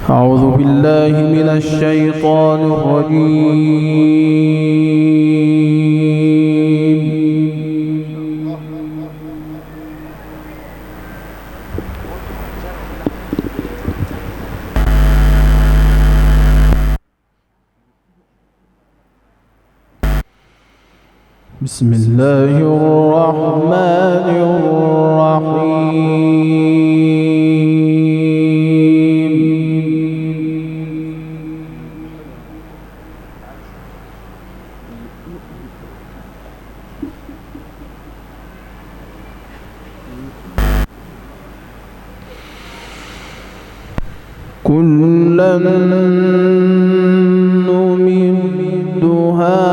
أعوذ بالله من الشيطان الرجيم. بسم الله الرحمن الرحيم. كلا نمد هؤلاء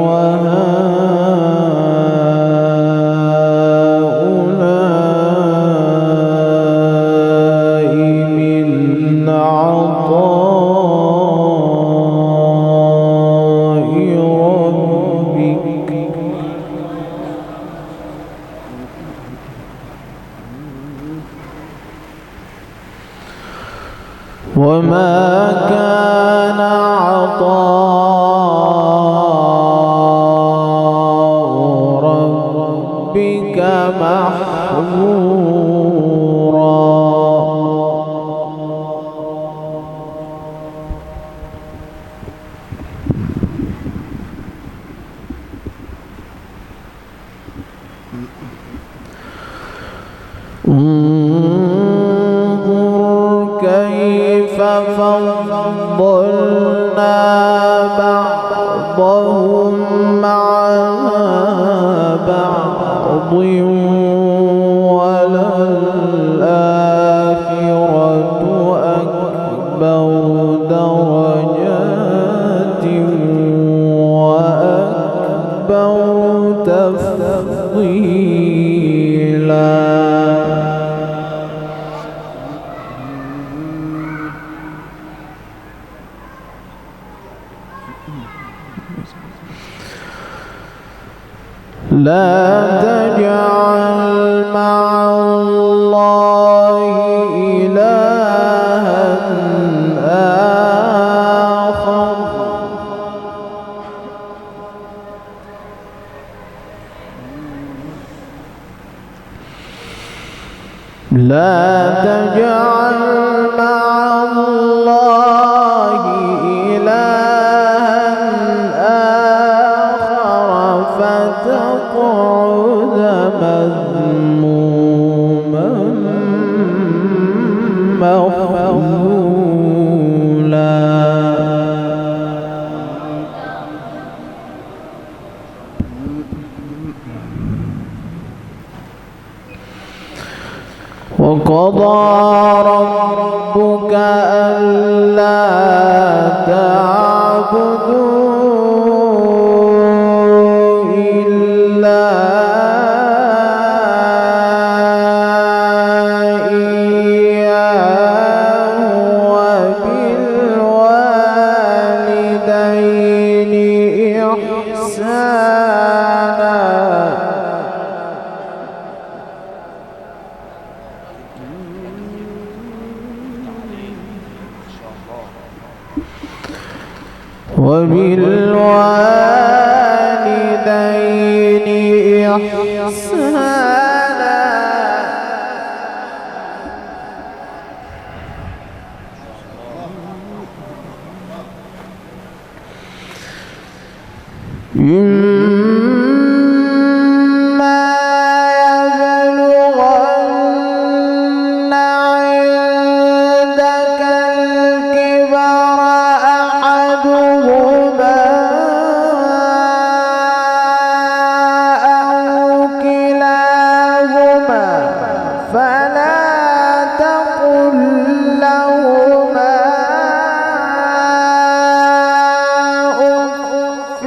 وهؤلاء من عطاء ربك وما كان عطاء ربك محظورا. كيف فضلنا بعضهم على بعض وللآخرة أكبر درجات وأكبر تفضيلا. لا تجعل مع الله إلها آخر لا تجعل مع الله إلها فتقعد مذموما مخذولا. وقضى ربك ألا تعبدوا وبالوالدين إحسانا إما يبلغن عندك الكبر أحدهما أو كلاهما فلا تقل لهما أف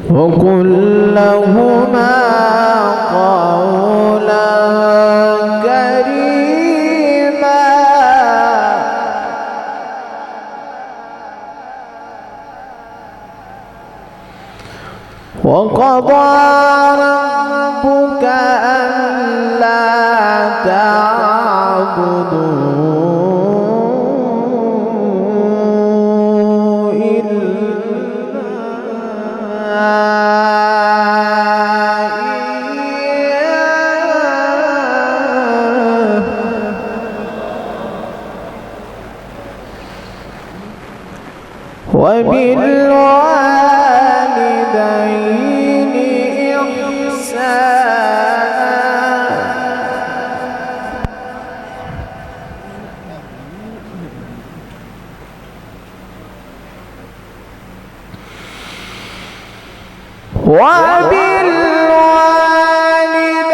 وقل لهما قولا كريما وقضى ربك ألا تعبدوا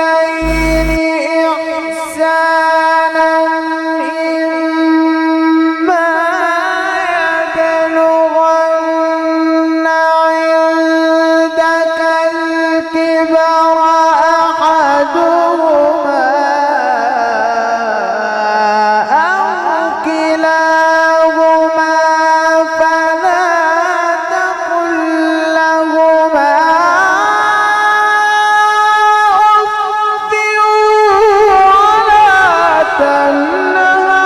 وبالوالدين إحسانا إما يبلغن عندك الكبر أحدهما أو كلاهما فلا تقل لهما أف ولا تنهرهما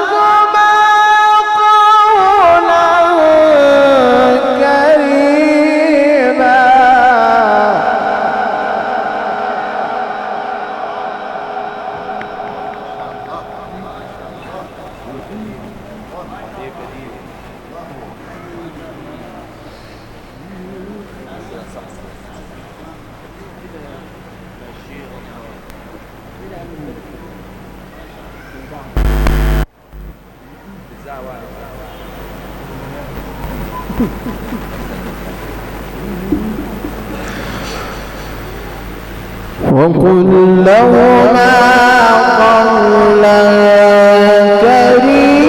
وقل لهما قولا كريما وقل لهما قولا كريما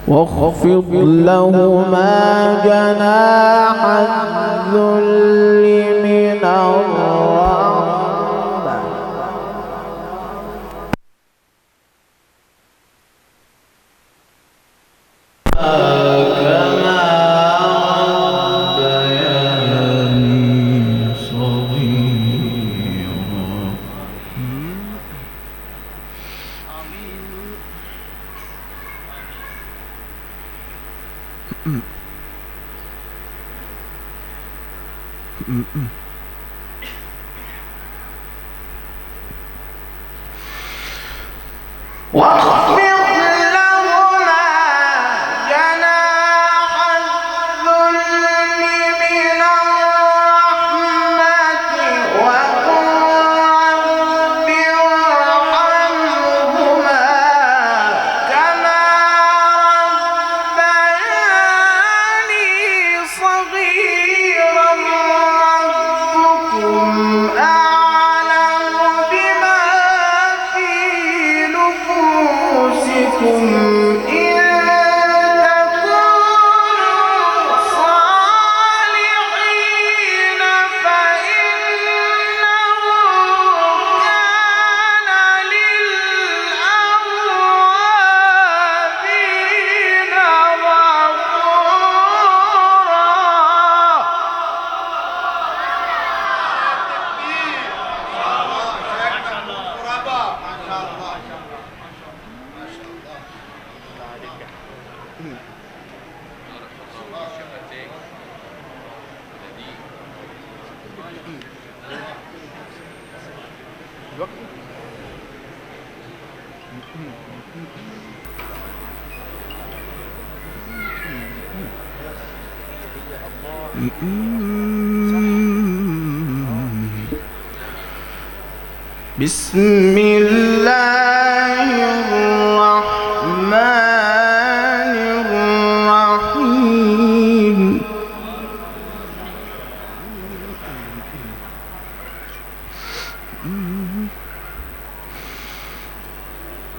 واخفض لهما جناح الذل من الرحمة كما ربياني صغيرا واخفض لهما جناح الذل من الرحمة وقل رب ارحمهما كما ربياني صغيرا ربكم أعلم بما في نفوسكم إن تكونوا صالحين فإنه كان للأوابين بسم الله الرحمن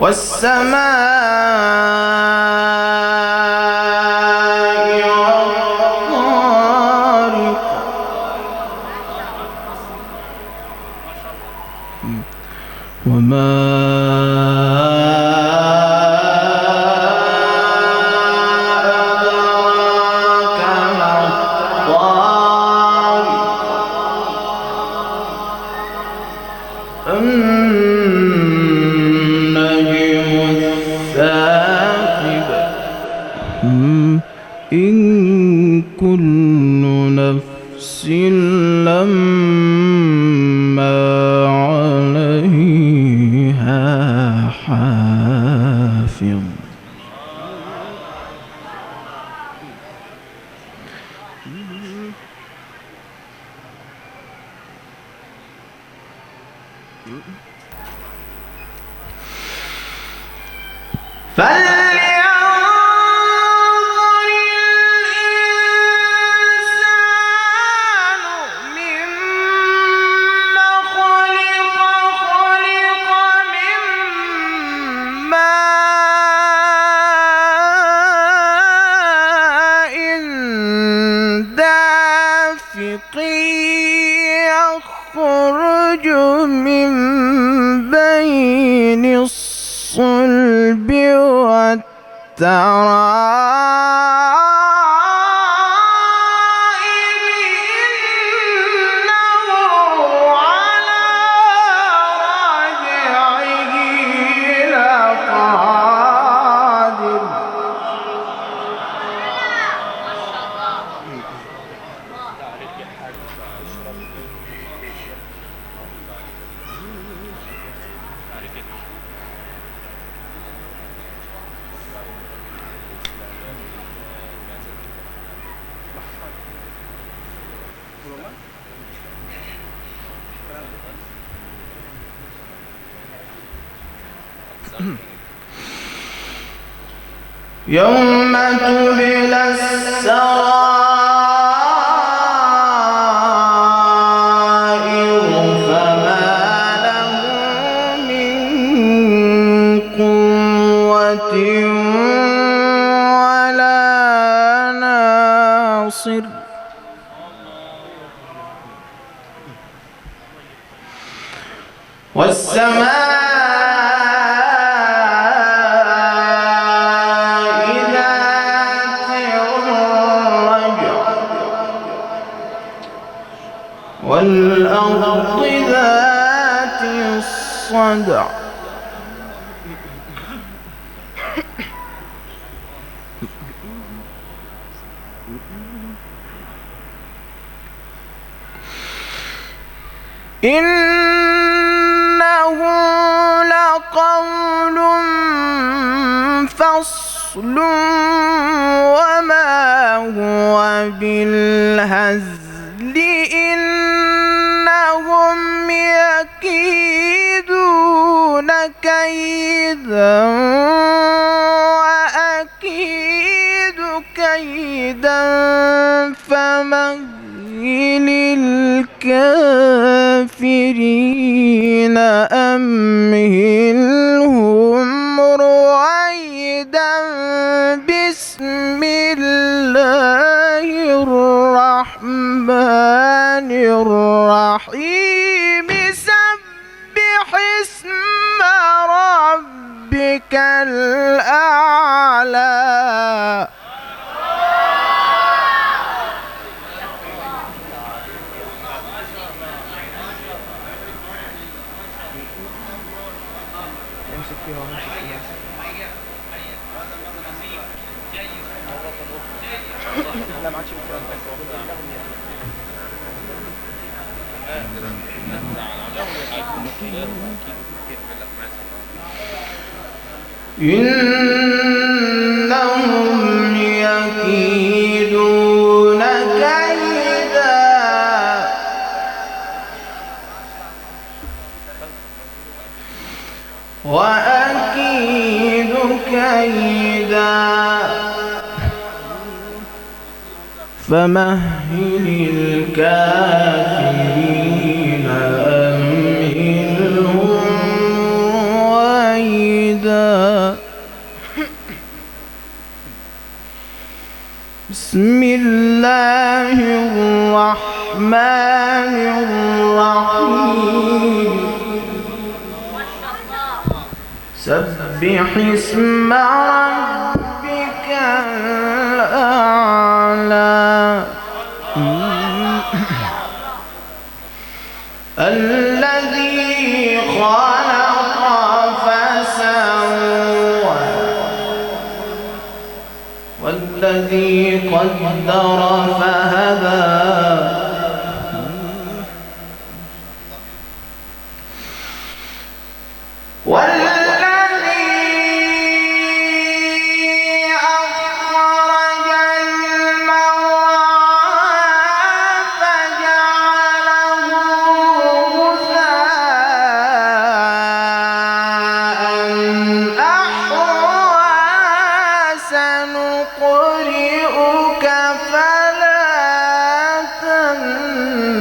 والسماء والطارق وما أدراك ما الطارق النجم الثاقب إن كل نفس لما عليها حافظ فلينظر الإنسان مما خلق من ماء دافق يخرج من بين الصلب والترائب إنه على رجعه لقادر يوم تبلى السرائر فما له من قوة ولا ناصر والسماء ذات الرجع والأرض ذات الصدع إنه لقول فصل وما هو بالهزل إنهم يكيدون كيدا وأكيد كيدا فمهل الكافرين أمهلهم رويدا بسم الله الرحمن الرحيم سبح اسم ربك الأعلى إنهم يكيدون كيدا وأكيد كيدا فمهل الكافرين أمهلهم رويدا بسم الله الرحمن الرحيم سبح اسم ربك الأعلى الذي خلق فسوى والذي قدر فهدى سنقرئك فلا تنسى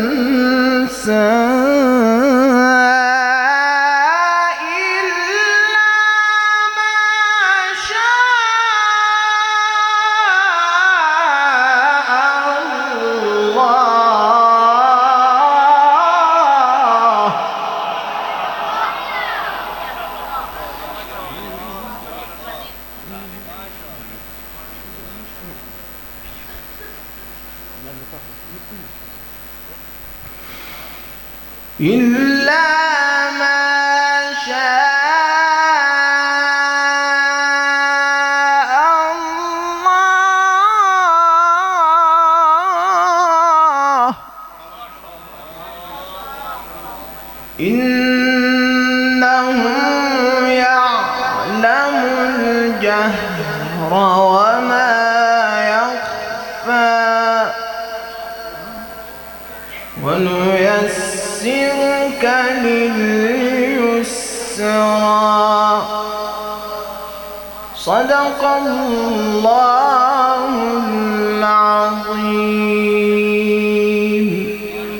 إلا ما شاء الله إلا ما شاء الله إنه يعلم الجهر وما يخفى ونيسرك لليسرى صدق الله العظيم.